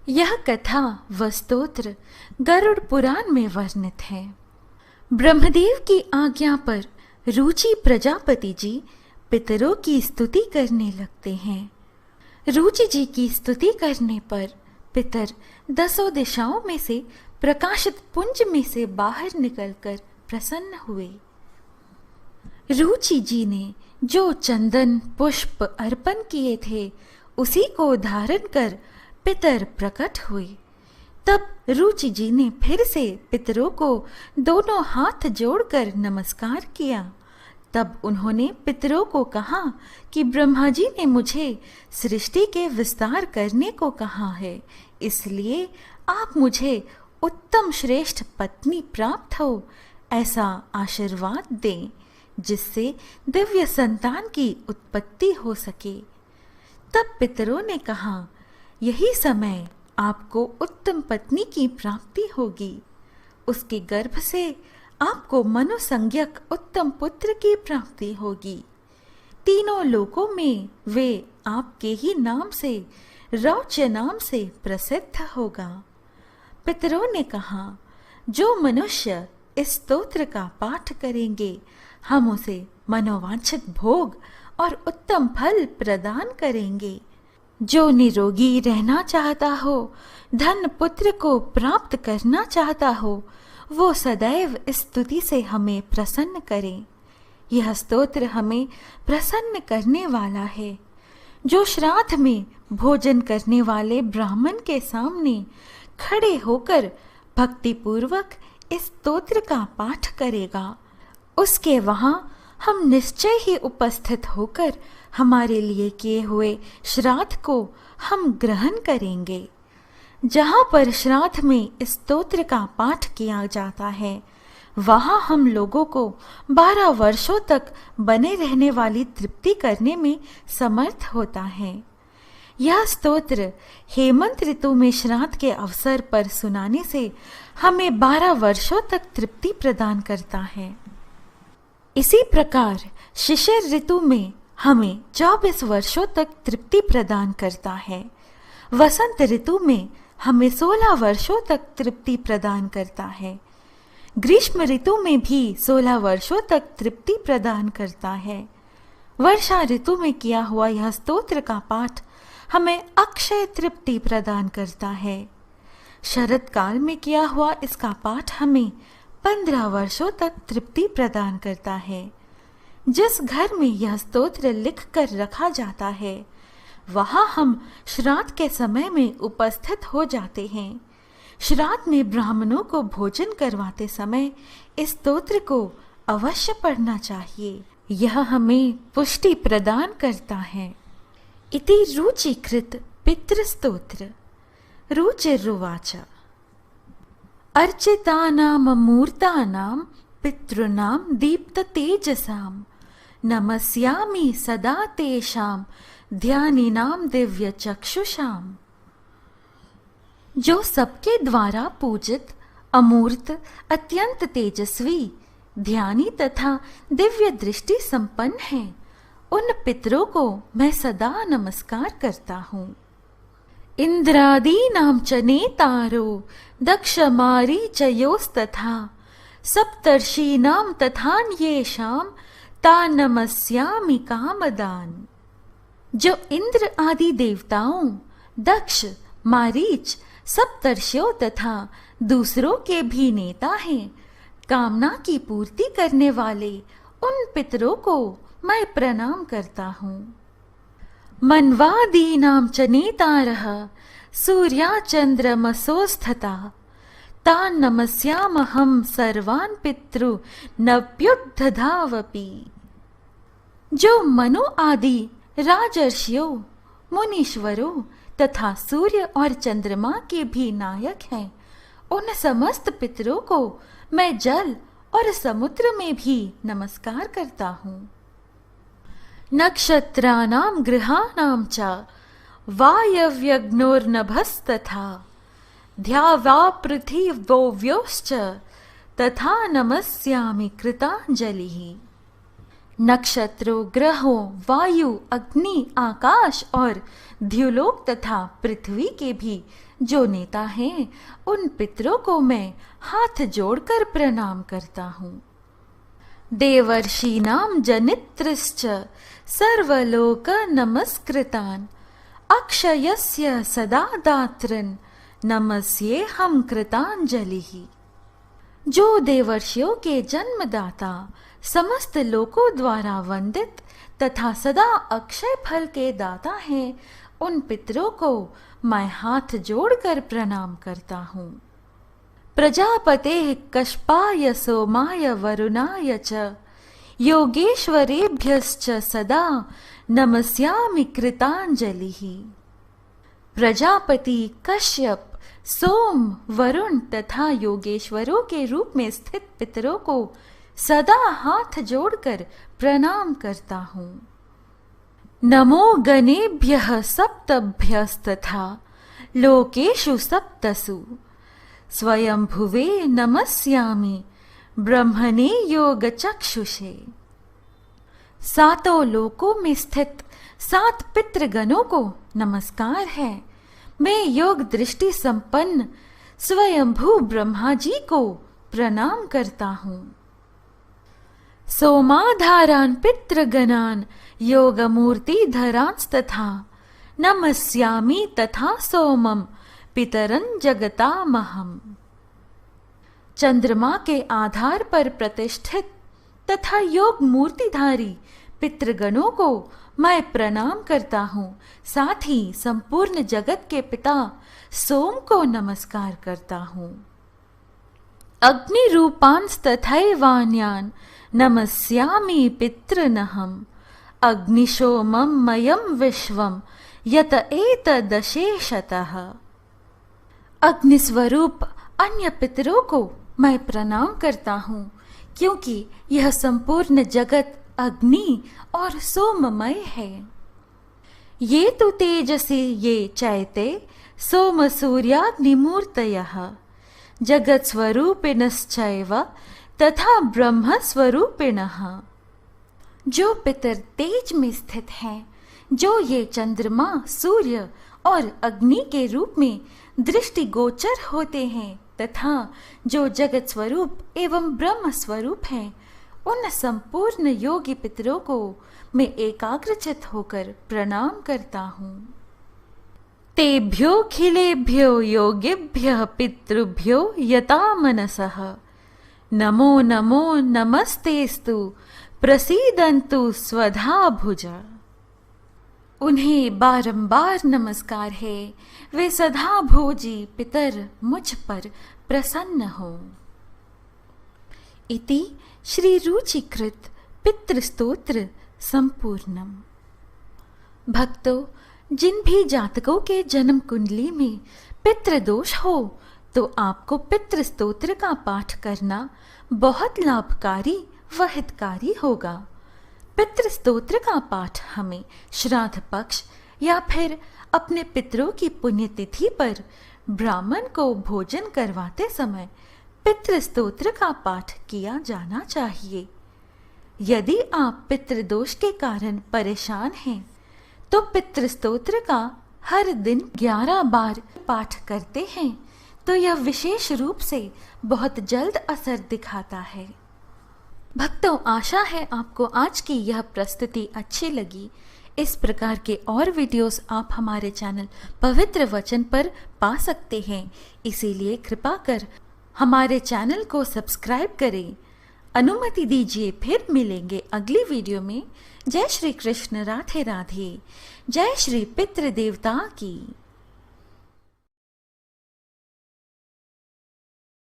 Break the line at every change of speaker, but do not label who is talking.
यह कथा व स्तोत्र गरुड़ पुराण में वर्णित है। ब्रह्मदेव की आज्ञा पर रुचि प्रजापति जी पितरों की स्तुति करने लगते हैं। रुचि जी की स्तुति करने पर पितर 10 दिशाओं में से प्रकाशित पुंज में से बाहर निकलकर प्रसन्न हुए। रुचि जी ने जो चंदन पुष्प अर्पण किए थे उसी को धारण कर पितर प्रकट हुए। तब रुचि जी ने फिर से पितरों को दोनों हाथ जोड़कर नमस्कार किया। तब उन्होंने पितरों को कहा कि ब्रह्मा जी ने मुझे सृष्टि के विस्तार करने को कहा है, इसलिए आप मुझे उत्तम श्रेष्ठ पत्नी प्राप्त हो ऐसा आशीर्वाद दें, जिससे दिव्य संतान की उत्पत्ति हो सके। तब पितरों ने कहा, यही समय आपको उत्तम पत्नी की प्राप्ति होगी। उसके गर्भ से आपको मनोसंज्ञक उत्तम पुत्र की प्राप्ति होगी। तीनों लोकों में वे आपके ही नाम से, रौच्य नाम से प्रसिद्ध होगा। पितरों ने कहा, जो मनुष्य इस स्तोत्र का पाठ करेंगे हम उसे मनोवांछित भोग और उत्तम फल प्रदान करेंगे। जो निरोगी रहना चाहता हो, धन पुत्र को प्राप्त करना चाहता हो, वो सदैव इस स्तुति से हमें प्रसन्न करे। यह स्तोत्र हमें प्रसन्न करने वाला है। जो श्राद्ध में भोजन करने वाले ब्राह्मण के सामने खड़े होकर भक्तिपूर्वक इस स्तोत्र का पाठ करेगा, उसके वहां हम निश्चय ही उपस्थित होकर हमारे लिए किए हुए श्राद्ध को हम ग्रहण करेंगे। जहाँ पर श्राद्ध में इस स्तोत्र का पाठ किया जाता है, वहाँ हम लोगों को 12 वर्षों तक बने रहने वाली तृप्ति करने में समर्थ होता है। यह स्तोत्र हेमंत ऋतु में श्राद्ध के अवसर पर सुनाने से हमें 12 वर्षों तक तृप्ति प्रदान करता है। इसी प्रकार शिशिर ऋतु में हमें 24 वर्षों तक तृप्ति प्रदान करता है। वसंत ऋतु में हमें 16 वर्षों तक तृप्ति प्रदान करता है। ग्रीष्म ऋतु में भी 16 वर्षों तक तृप्ति प्रदान करता है। वर्षा ऋतु में किया हुआ यह स्तोत्र का पाठ हमें अक्षय तृप्ति प्रदान करता है। शरद काल में किया हुआ इसका पाठ हमें 15 वर्षों तक तृप्ति प्रदान करता है। जिस घर में यह स्तोत्र लिख कर रखा जाता है, वहां हम श्राद्ध के समय में उपस्थित हो जाते हैं। श्राद्ध में ब्राह्मणों को भोजन करवाते समय इस स्तोत्र को अवश्य पढ़ना चाहिए। यह हमें पुष्टि प्रदान करता है। इति रुचिकृत पितृस्तोत्र। रुचिरुवाच। अर्चितानां मूर्तानां पितॄणां दीप्ततेजसां नमस्यामि सदा तेषां ध्यानिनां दिव्य चक्षुषाम। जो सबके द्वारा पूजित अमूर्त अत्यंत तेजस्वी ध्यानी तथा दिव्य दृष्टि संपन्न है, उन पितरों को मैं सदा नमस्कार करता हूँ। इंद्रादीनां च नेतारो दक्ष मारीचयोस्तथा सप्तर्षीणां तथान्येषां तान् नमस्यामि कामदान्। जो इंद्र आदि देवताओं, दक्ष, मारीच, सप्तर्षियों तथा दूसरों के भी नेता हैं, कामना की पूर्ति करने वाले उन पितरों को मैं प्रणाम करता हूँ। मन्वादीनां च नेतारः सूर्याचन्द्रमसोऽस्तथा तान् नमस्यामहं सर्वान् पितॄनप्युत्दधावपि। जो मनु आदि राजर्षियों, मुनीश्वरों तथा सूर्य और चंद्रमा के भी नायक हैं, उन समस्त पितरों को मैं जल और समुद्र में भी नमस्कार करता हूँ। नक्षत्राणां ग्रहाणां च वायव्यग्नोर्नभस्तथा ध्यावा पृथिव्योश्च तथा नमस्यामि कृतांजलिः। नक्षत्रों, ग्रहों, वायु, अग्नि, आकाश और द्युलोक तथा पृथ्वी के भी जो नेता हैं उन पितरों को मैं हाथ जोड़कर प्रणाम करता हूँ। देवर्षीणां जनित्रश्च सर्वलोक नमस्कृतान् अक्षयस्य सदा दात्रन् नमस्येऽहं कृतांजलिः। जो देवर्षियों के जन्मदाता, समस्त लोकों द्वारा वंदित तथा सदा अक्षय फल के दाता हैं, उन पितरों को मैं हाथ जोड़कर प्रणाम करता हूँ। प्रजापते कश्यपाय सोमाय वरुणाय च योगेश्वरेभ्यश्च सदा नमस्यामि कृतांजलिः। प्रजापति, कश्यप, सोम, वरुण तथा योगेश्वरों के रूप में स्थित पितरों को सदा हाथ जोड़कर प्रणाम करता हूँ। नमो गणेभ्यः सप्तभ्यस्तथा लोकेषु सप्तसु स्वयंभुवे नमस्यामि ब्रह्मणे योगचक्षुषे। सातों लोकों में स्थित 7 पितृगणों को नमस्कार है। मैं योग दृष्टि संपन्न स्वयंभू ब्रह्मा जी को प्रणाम करता हूँ। सोमाधारान् पितृगणान् योगमूर्तिधरांस्तथा नमस्यामि तथा सोमं पितरं जगतामहम्। चंद्रमा के आधार पर प्रतिष्ठित तथा योग मूर्तिधारी पितृगणों को मैं प्रणाम करता हूँ। साथ ही संपूर्ण जगत के पिता सोम को नमस्कार करता हूँ। अग्निरूपांस्तथैवान्यान् नमस्यामि पितृनहम् अग्निशोमं मयं विश्वं यत एतदशेषतः। अग्निस्वरूप अन्य पितरों को मैं प्रणाम करता हूँ, क्योंकि यह संपूर्ण जगत अग्नि और सोममय है। ये तु तेजसी ये चैते सोम सूर्याग्निमूर्तयः जगत् स्वरूपिणश्चैव तथा ब्रह्म स्वरूपिणः। जो पितर तेज में स्थित हैं, जो ये चंद्रमा, सूर्य और अग्नि के रूप में दृष्टिगोचर होते हैं तथा जो जगत स्वरूप एवं ब्रह्म स्वरूप हैं, उन संपूर्ण योगी पितरों को मैं एकाग्रचित होकर प्रणाम करता हूँ। तेभ्योऽखिलेभ्यो योगिभ्यः पितृभ्यो यता मनसः नमो नमो नमस्तेस्तु प्रसीदन्तु स्वधा भुजा। उन्हें बारंबार नमस्कार है, वे सदा भोजी पितर मुझ पर प्रसन्न हो। इति श्री रुचिकृत पितृस्तोत्र संपूर्णम। भक्तों, जिन भी जातकों के जन्म कुंडली में पितृदोष हो तो आपको पितृस्तोत्र का पाठ करना बहुत लाभकारी व हितकारी होगा। पितृस्तोत्र का पाठ हमें श्राद्ध पक्ष या फिर अपने पितरों की पुण्यतिथि पर ब्राह्मण को भोजन करवाते समय पितृस्तोत्र का पाठ किया जाना चाहिए। यदि आप पितृदोष के कारण परेशान हैं तो पितृस्तोत्र का हर दिन 11 बार पाठ करते हैं तो यह विशेष रूप से बहुत जल्द असर दिखाता है। भक्तों, आशा है आपको आज की यह प्रस्तुति अच्छी लगी। इस प्रकार के और वीडियोस आप हमारे चैनल पवित्र वचन पर पा सकते हैं, इसीलिए कृपा कर हमारे चैनल को सब्सक्राइब करें। अनुमति दीजिए, फिर मिलेंगे अगली वीडियो में। जय श्री कृष्ण, राधे राधे। जय श्री पितृ देवता की।